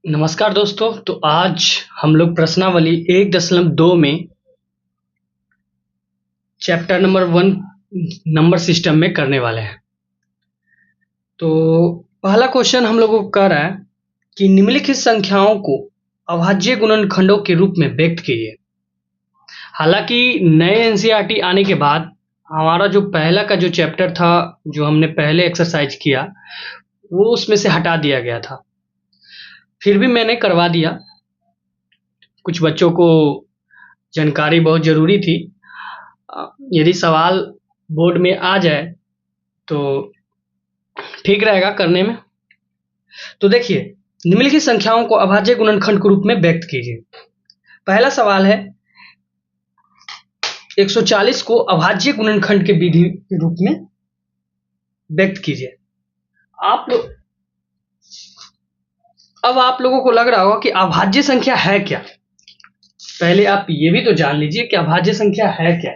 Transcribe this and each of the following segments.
नमस्कार दोस्तों। तो आज हम लोग प्रश्नावली 1.2 में चैप्टर नंबर 1 नंबर सिस्टम में करने वाले हैं। तो पहला क्वेश्चन हम लोगों को कह रहा है कि निम्नलिखित संख्याओं को अभाज्य गुणनखंडों के रूप में व्यक्त कीजिए। हालांकि नए एनसीईआरटी आने के बाद हमारा जो पहला का जो चैप्टर था, जो हमने पहले एक्सरसाइज किया, वो उसमें से हटा दिया गया था। फिर भी मैंने करवा दिया, कुछ बच्चों को जानकारी बहुत ज़रूरी थी। यदि सवाल बोर्ड में आ जाए तो ठीक रहेगा करने में। तो देखिए, निम्नलिखित संख्याओं को अभाज्य गुणनखंड के रूप में व्यक्त कीजिए। पहला सवाल है 140 को अभाज्य गुणनखंड के विधि के रूप में व्यक्त कीजिए। अब आप लोगों को लग रहा होगा कि अभाज्य संख्या है क्या। पहले आप ये भी तो जान लीजिए कि अभाज्य संख्या है क्या।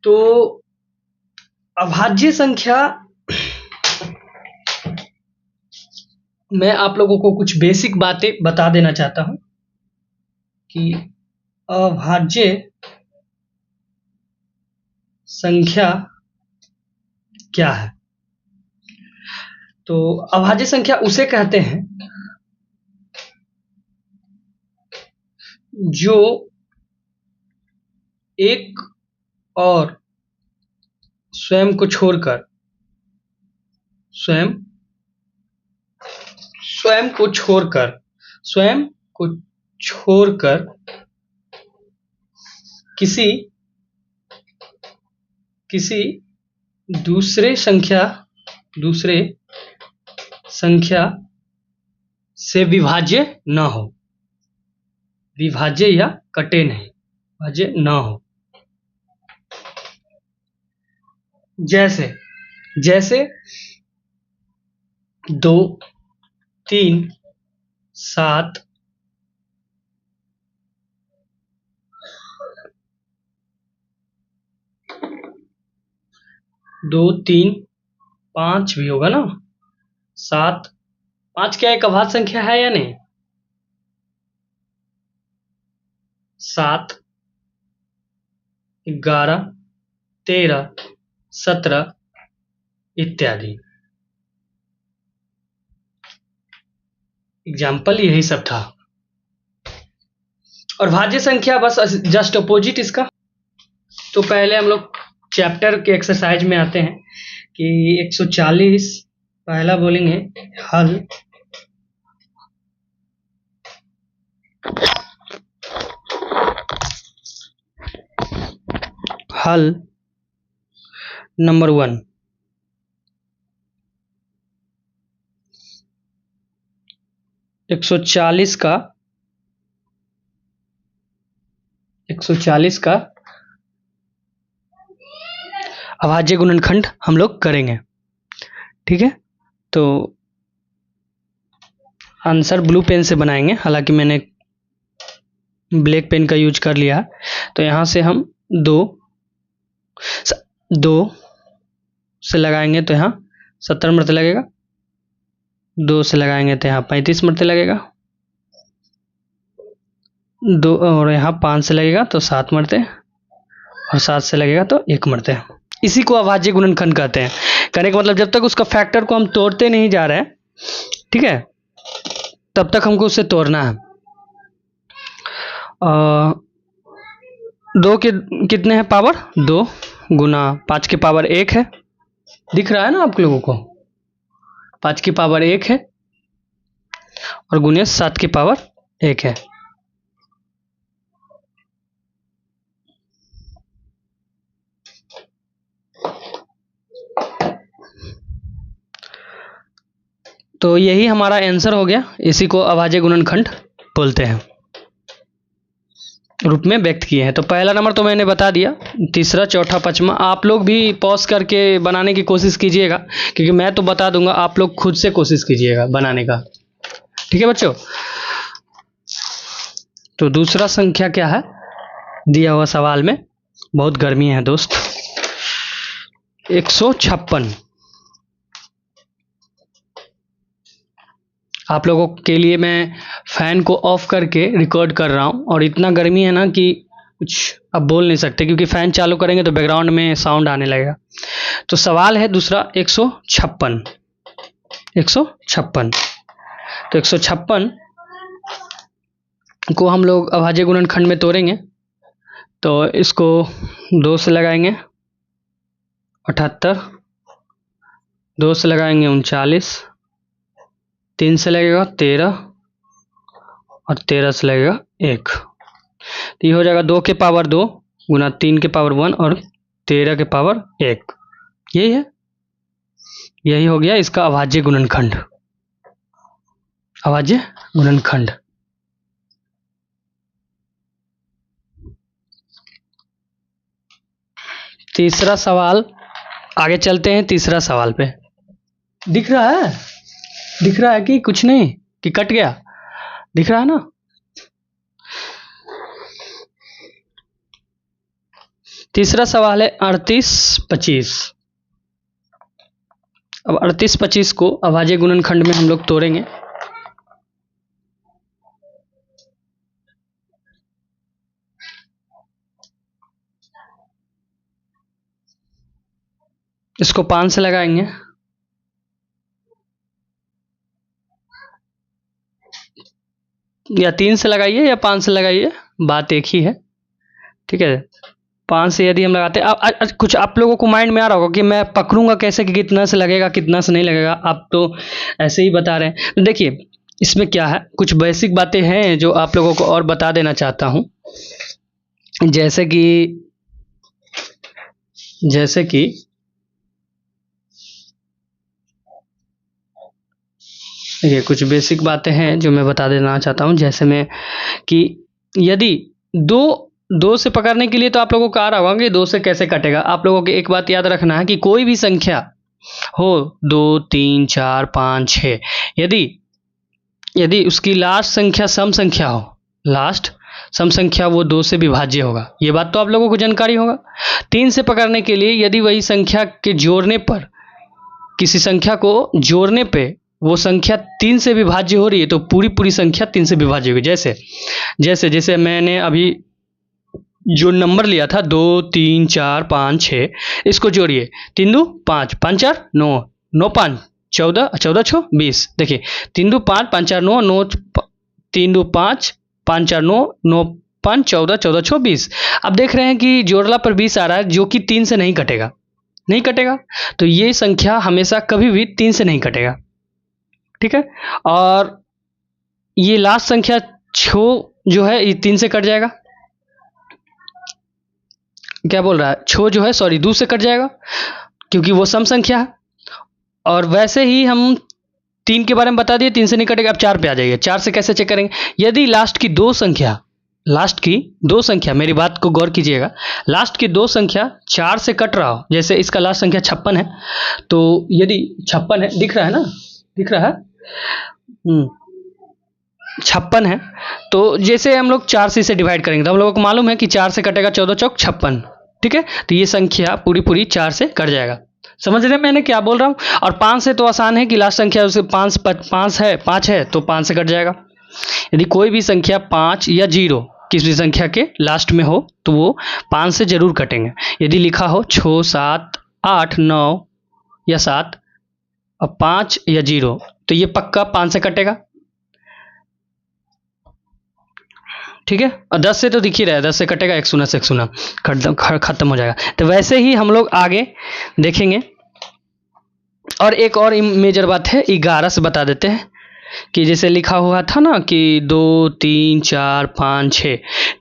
तो अभाज्य संख्या मैं आप लोगों को कुछ बेसिक बातें बता देना चाहता हूं कि अभाज्य संख्या क्या है। तो अभाज्य संख्या उसे कहते हैं जो एक और स्वयं को छोड़कर किसी दूसरे संख्या से विभाज्य न हो, विभाज्य या कटे नहीं, विभाज्य न हो। जैसे 2, 3, 7, 2, 3, 5 भी होगा ना। 7, 5 क्या एक अभाज्य संख्या है या नहीं? 7, 11, 13, 17 इत्यादि। एग्जाम्पल यही सब था। और भाज्य संख्या बस जस्ट अपोजिट इसका। तो पहले हम लोग चैप्टर के एक्सरसाइज में आते हैं कि 140 पहला बोलेंगे हल नंबर 1। 140 का अभाज्य गुणनखंड हम लोग करेंगे, ठीक है। तो आंसर ब्लू पेन से बनाएंगे, हालांकि मैंने ब्लैक पेन का यूज कर लिया। तो यहाँ से हम 2 से लगाएंगे तो यहाँ 70 मरते लगेगा। 2 से लगाएंगे तो यहाँ 35 मरते लगेगा। 2 और यहाँ 5 से लगेगा तो 7 मरते, और 7 से लगेगा तो 1 मरते। इसी को अभाज्य गुणनखंड कहते हैं। कहने का मतलब जब तक उसका फैक्टर को हम तोड़ते नहीं जा रहे हैं, ठीक है, तब तक हमको उसे तोड़ना है। 2 के कितने हैं पावर? 2 गुना 5 की पावर 1 है। दिख रहा है ना आप लोगों को? 5 की पावर 1 है और गुने 7 की पावर 1 है। तो यही हमारा आंसर हो गया। इसी को अभाज्य गुणनखंड बोलते हैं, रूप में व्यक्त किए हैं। तो पहला नंबर तो मैंने बता दिया, तीसरा, चौथा, पांचवा आप लोग भी पॉज करके बनाने की कोशिश कीजिएगा, क्योंकि मैं तो बता दूंगा, आप लोग खुद से कोशिश कीजिएगा बनाने का, ठीक है बच्चों। तो दूसरा संख्या क्या है दिया हुआ सवाल में? बहुत गर्मी है दोस्त। 156 आप लोगों के लिए मैं फ़ैन को ऑफ करके रिकॉर्ड कर रहा हूँ, और इतना गर्मी है ना कि कुछ अब बोल नहीं सकते, क्योंकि फ़ैन चालू करेंगे तो बैकग्राउंड में साउंड आने लगेगा। तो सवाल है दूसरा 156। 156 तो 156 को हम लोग अभाज्य गुणनखंड में तोड़ेंगे। तो इसको 2 से लगाएंगे 78, 2 से लगाएंगे 39, 3 से लगेगा 13 और 13 से लगेगा 1। तो ये हो जाएगा 2 के पावर 2 गुना 3 के पावर 1 और 13 के पावर 1। यही है, यही हो गया इसका अभाज्य गुणनखंड। अभाज्य गुणनखंड। तीसरा सवाल, आगे चलते हैं तीसरा सवाल पे। दिख रहा है? दिख रहा है कि कुछ नहीं, कि कट गया? दिख रहा है ना? तीसरा सवाल है 38-25। अब 38-25 को अभाज्य गुणनखंड में हम लोग तोड़ेंगे। इसको 5 से लगाएंगे, या 3 से लगाइए या 5 से लगाइए, बात एक ही है। ठीक है, 5 से यदि हम लगाते हैं, कुछ आप लोगों को माइंड में आ रहा होगा कि मैं पकड़ूंगा कैसे, कि कितना से लगेगा कितना से नहीं लगेगा। आप तो ऐसे ही बता रहे हैं। तो देखिए इसमें क्या है, कुछ बेसिक बातें हैं जो आप लोगों को और बता देना चाहता हूँ। जैसे कि ये कुछ बेसिक बातें हैं जो मैं बता देना चाहता हूँ। जैसे में कि यदि दो से पकड़ने के लिए, तो आप लोगों को आ रहा होगा कि 2 से कैसे कटेगा। आप लोगों को एक बात याद रखना है कि कोई भी संख्या हो 2, 3, 4, 5, 6, यदि उसकी लास्ट संख्या सम संख्या हो, लास्ट सम संख्या, वो 2 से विभाज्य होगा। ये बात तो आप लोगों को जानकारी होगा। 3 से पकड़ने के लिए यदि वही संख्या के जोड़ने पर, किसी संख्या को जोड़ने पे वो संख्या 3 से विभाज्य हो रही है, तो पूरी संख्या 3 से विभाज्य होगी। जैसे मैंने अभी जो नंबर लिया था 2, 3, 4, 5, 6, इसको जोड़िए। 3 2 5, 5 4 9, 9 5 14, 14 6 20। देखिए 3 2 5, 5 4 9, 9 3 2 5, 5 4 9, 9 5 14, 14 6 20। अब देख रहे हैं कि जोड़ला पर 20 आ रहा है, जो कि 3 से नहीं कटेगा। तो ये संख्या हमेशा कभी भी 3 से नहीं कटेगा। ठीक है, और ये लास्ट संख्या 6 जो है ये 3 से कट जाएगा। क्या बोल रहा है, 6 जो है, सॉरी 2 से कट जाएगा, क्योंकि वो सम संख्या है। और वैसे ही हम 3 के बारे में बता दिए, 3 से नहीं कटेगा। अब 4 पे आ जाइए। 4 से कैसे चेक करेंगे? यदि लास्ट की दो संख्या, मेरी बात को गौर कीजिएगा, लास्ट की 2 संख्या 4 से कट रहा हो, जैसे इसका लास्ट संख्या 56 है, तो यदि 56 है, दिख रहा है ना? दिख रहा है? 56 है, तो जैसे हम लोग 4 से इसे डिवाइड करेंगे, तो हम लोगों को मालूम है कि 4 से कटेगा 14 चौक 56। ठीक है, तो ये संख्या पूरी 4 से कट जाएगा। समझ रहे हैं मैंने क्या बोल रहा हूँ? और 5 से तो आसान है कि लास्ट संख्या उसे 5 है तो 5 से कट जाएगा। यदि कोई भी संख्या 5 या 0 किसी संख्या के लास्ट में हो, तो वो 5 से जरूर कटेंगे। यदि लिखा हो 6, 7, 8, 9 या 7 और 5 या 0, तो ये पक्का 5 से कटेगा। ठीक है, और 10 से तो दिख ही रहा है, 10 से कटेगा, 1 शून्य से 1 शून्य खत्म हो जाएगा। तो वैसे ही हम लोग आगे देखेंगे। और एक और मेजर बात है, 11 से बता देते हैं कि जैसे लिखा हुआ था ना कि 2, 3, 4, 5, 6,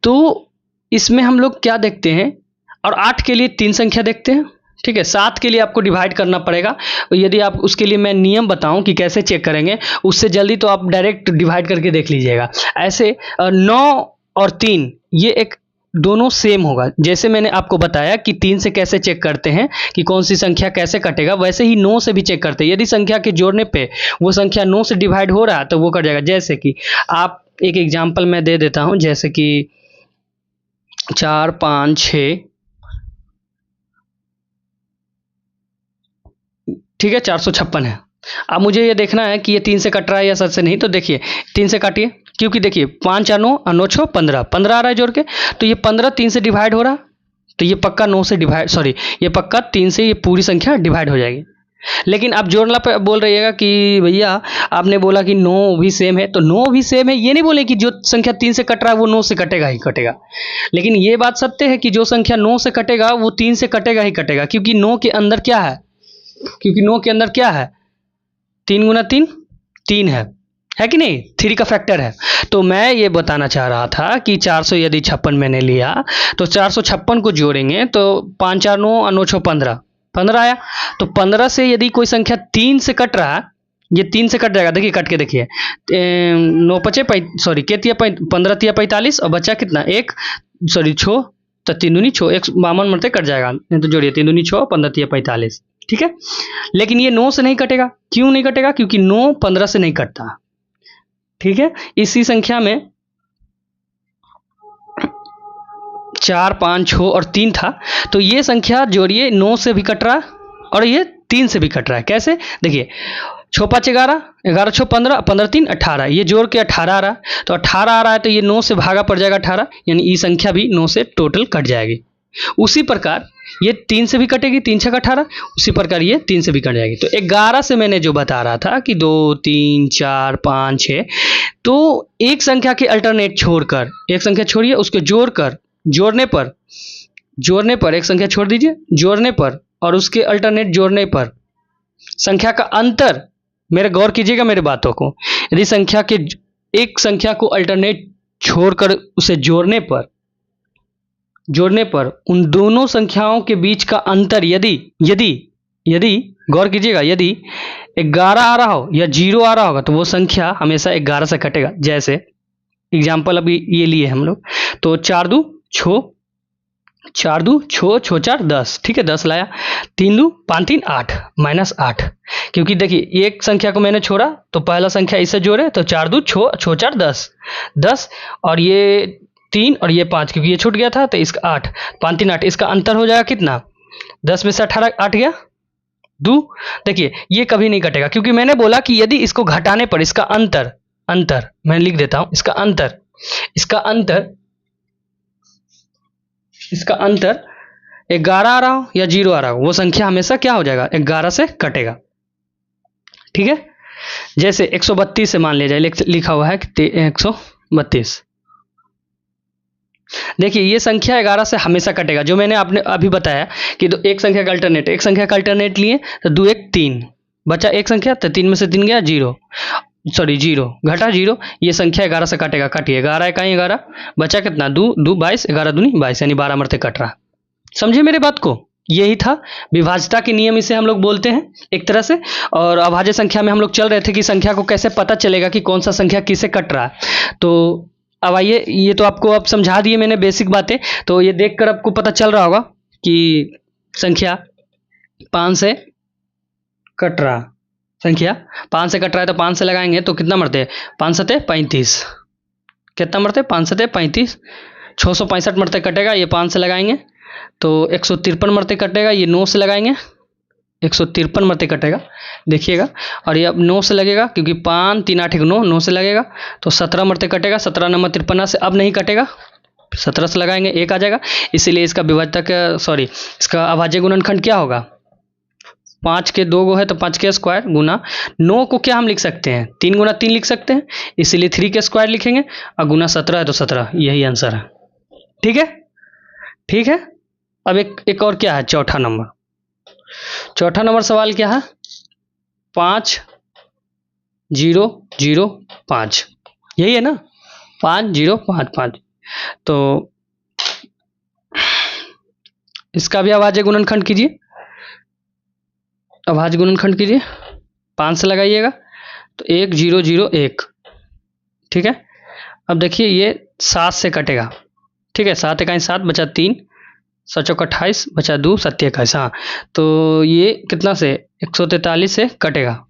तो इसमें हम लोग क्या देखते हैं, और 8 के लिए 3 संख्या देखते हैं। ठीक है, 7 के लिए आपको डिवाइड करना पड़ेगा। यदि आप उसके लिए मैं नियम बताऊं कि कैसे चेक करेंगे, उससे जल्दी तो आप डायरेक्ट डिवाइड करके देख लीजिएगा। ऐसे 9 और 3 ये एक दोनों सेम होगा। जैसे मैंने आपको बताया कि 3 से कैसे चेक करते हैं कि कौन सी संख्या कैसे कटेगा, वैसे ही 9 से भी चेक करते हैं। यदि संख्या के जोड़ने पे वो संख्या 9 से डिवाइड हो रहा है, तो वो कट जाएगा। जैसे कि आप एक एग्जाम्पल मैं दे देता हूं, जैसे कि 4, 5, 6, ठीक है, 456 है। अब मुझे ये देखना है कि ये 3 से कट रहा है या 7 से नहीं। तो देखिए 3 से काटिए, क्योंकि देखिए 5 4 9 और 9 6 15 15 आ रहा है जोड़ के। तो ये 15 3 से डिवाइड हो रहा, तो ये पक्का 9 से डिवाइड, सॉरी ये पक्का 3 से ये पूरी संख्या डिवाइड हो जाएगी। लेकिन आप जोड़ना पे बोल रहिएगा कि भैया आपने बोला कि 9 भी सेम है, तो 9 भी सेम है ये नहीं बोले कि जो संख्या 3 से कट रहा है वो 9 से कटेगा ही कटेगा। लेकिन ये बात सत्य है कि जो संख्या 9 से कटेगा वो 3 से कटेगा ही कटेगा, क्योंकि 9 के अंदर क्या है, क्योंकि 9 के अंदर क्या है, 3 गुना 3 3 है कि नहीं, 3 का फैक्टर है। तो मैं ये बताना चाह रहा था कि 400 यदि 56 मैंने लिया तो 456 को जोड़ेंगे तो 5 4 9 और 9 6 15 15 आया। तो 15 से यदि कोई संख्या 3 से कट रहा है, ये 3 से कट जाएगा, देखिए कट के देखिए, 9 पचे सॉरी के तिया 15 तिया 45 और बचा कितना एक, सॉरी छो, तो 3 दूनी 6 एक 52 मरते कट जाएगा, नहीं तो जोड़िए 3 दूनी 6 15 तिया 45, ठीक है। लेकिन ये 9 से नहीं कटेगा, क्यों नहीं कटेगा, क्योंकि 9 15 से नहीं कटता, ठीक है। इसी संख्या में 4 5 6 और 3 था, तो ये संख्या जोड़िए 9 से भी कट रहा है और ये 3 से भी कट रहा है। कैसे, देखिए 6 5 11 11 6 15 15 3 18, ये जोड़ के 18 आ रहा है। तो 18 आ रहा है तो ये 9 से भागा पड़ जाएगा 18, यानी ये संख्या भी 9 से टोटल कट जाएगी। उसी प्रकार ये 3 से भी कटेगी, 3 6 18, उसी प्रकार ये 3 से भी कट जाएगी। तो 11 से मैंने जो बता रहा था कि 2 3 4 5 6, तो एक संख्या के अल्टरनेट छोड़कर एक संख्या छोड़िए, उसको जोड़कर जोड़ने पर एक संख्या छोड़ दीजिए, जोड़ने पर और उसके अल्टरनेट जोड़ने पर संख्या का अंतर, मेरे गौर कीजिएगा मेरे बातों को, यदि संख्या के एक संख्या को अल्टरनेट छोड़कर उसे जोड़ने पर उन दोनों संख्याओं के बीच का अंतर यदि यदि यदि गौर कीजिएगा, यदि 11 आ रहा हो या 0 आ रहा होगा तो वो संख्या हमेशा 11 से कटेगा। जैसे एग्जाम्पल अभी ये लिए हम लोग, तो 4 2 छो, 4 2 छो छो 4 10, ठीक है 10 लाया, 3 2 5 3 8 -8, क्योंकि देखिए एक संख्या को मैंने छोड़ा तो पहला संख्या इससे जोड़े, तो 4 2 छो छो 4 10 10, और ये 3 और ये 5, क्योंकि ये छूट गया था तो इसका 8 5 3 8, इसका अंतर हो जाएगा कितना, 10 में से 18 8 गया 2। देखिए ये कभी नहीं कटेगा, क्योंकि मैंने बोला कि यदि इसको घटाने पर इसका अंतर मैं लिख देता हूं, इसका अंतर 11 आ रहा हो या 0 आ रहा हो, वो संख्या हमेशा क्या हो जाएगा, 11 से कटेगा, ठीक है। जैसे 132 से मान लिया जाए, लिखा हुआ है कि 132, देखिए ये संख्या 11 से हमेशा कटेगा, जो मैंने आपने अभी बताया कि एक संख्या का अल्टरनेट लिए तो 2 1 3 बचा एक संख्या, तो 3 में से 3 गया 0, सॉरी 0 घटा 0, ये संख्या 11 से काटेगा, काटिए 11 इकाई 11, बचा कितना 2 2 22, 11 दूनी 22, यानी 12 मरते कट रहा। समझे मेरे बात को, यही था विभाज्यता के नियम, इसे हम लोग बोलते हैं एक तरह से। और अभाज्य संख्या में हम लोग चल रहे थे कि संख्या को कैसे पता चलेगा कि कौन सा संख्या किसे कट रहा है। तो अब आइए, ये तो आपको अब समझा दिए मैंने बेसिक बातें, तो ये देखकर आपको पता चल रहा होगा कि संख्या 5 से कट रहा, संख्या 5 से कट रहा है, तो 5 से लगाएंगे तो कितना मरते हैं, 5 7 35, कितना मरते 5 7 35, 665 मरते कटेगा, ये 5 से लगाएंगे तो 153 मरते कटेगा, ये 9 से लगाएंगे 153 मरते कटेगा, देखिएगा। और ये अब 9 से लगेगा, क्योंकि 5 3 8 9 9 से लगेगा, तो 17 मरते कटेगा, 17 9 53 से अब नहीं कटेगा, 17 से लगाएंगे 1 आ जाएगा। इसीलिए इसका विभाज्यता का, सॉरी इसका अभाज्य गुणनखंड क्या होगा, 5 के 2 गो है तो 5 के स्क्वायर गुना 9 को क्या हम लिख सकते हैं, 3 गुना 3 लिख सकते हैं, इसीलिए 3 के स्क्वायर लिखेंगे, और गुना 17 है तो 17, यही आंसर है, ठीक है ठीक है। अब एक और क्या है, चौथा नंबर सवाल क्या है, 5 0 0 5, यही है ना, 5 0 5 5, तो इसका भी अभाज्य गुणनखंड कीजिए, 5 से लगाइएगा तो 1 0 0 1, ठीक है। अब देखिए ये 7 से कटेगा, ठीक है, 7 इकाई 7 बचा 3, 7 चौक 28 बचा 2 7 21, हाँ, तो ये कितना से 143 से कटेगा,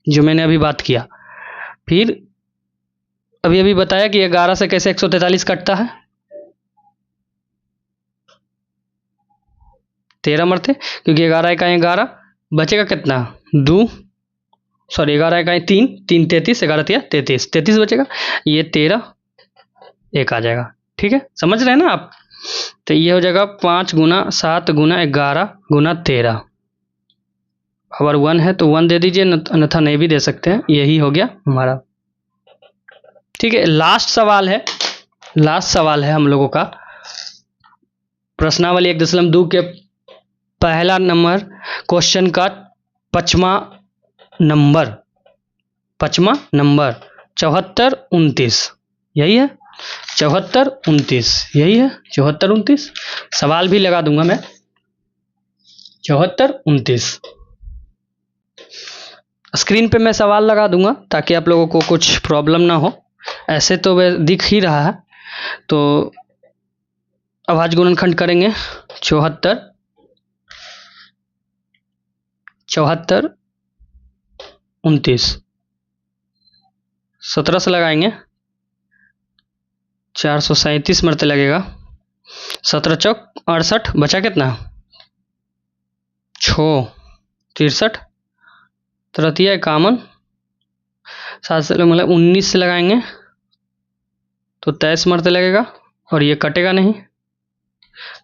जो मैंने अभी बात किया। फिर अभी बताया कि 11 से कैसे 143 कटता है, 13 मरते, क्योंकि 11 इकाई 11, बचेगा कितना 2, सॉरी 11 का 3 3 33, 11 तिया 33, 33 बचेगा, ये 13 एक आ जाएगा। ठीक है, समझ रहे हैं ना आप। तो ये हो जाएगा 5 गुना 7 गुना 11 गुना 13। अगर 1 है तो 1 दे दीजिए, अन्यथा नहीं भी दे सकते हैं। यही हो गया हमारा। ठीक है, लास्ट सवाल है हम लोगों का प्रश्नावली 1.2 के पहला नंबर क्वेश्चन का 5वां नंबर 74 29, यही है 74 29, यही है 74 29। सवाल भी लगा दूंगा मैं 74 29। स्क्रीन पे मैं सवाल लगा दूंगा ताकि आप लोगों को कुछ प्रॉब्लम ना हो। ऐसे तो वह दिख ही रहा है। तो अभाज्य गुणनखंड करेंगे 74 29, 17 से लगाएंगे 437 मरते लगेगा। 17 चौक 68, बचा कितना 6 63, तरतिया 51, 7 से मतलब 19 से लगाएंगे तो 23 मरते लगेगा और ये कटेगा नहीं।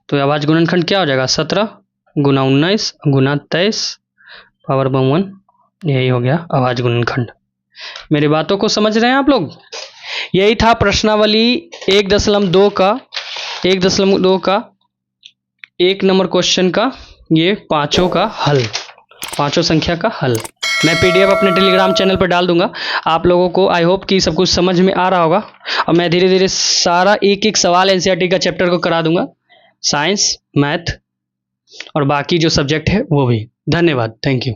तो अभाज्य गुणनखंड क्या हो जाएगा 17 गुना 19 गुना 23 पावर 52। यही हो गया अभाज्य गुणनखंड। मेरी बातों को समझ रहे हैं आप लोग। यही था प्रश्नावली 1.2 का 1 नंबर क्वेश्चन का ये पांचों संख्या का हल। मैं पीडीएफ अपने टेलीग्राम चैनल पर डाल दूंगा। आप लोगों को आई होप कि सब कुछ समझ में आ रहा होगा और मैं धीरे धीरे सारा एक एक सवाल एनसीईआरटी का चैप्टर को करा दूंगा, साइंस मैथ और बाकी जो सब्जेक्ट है वो भी। धन्यवाद, थैंक यू।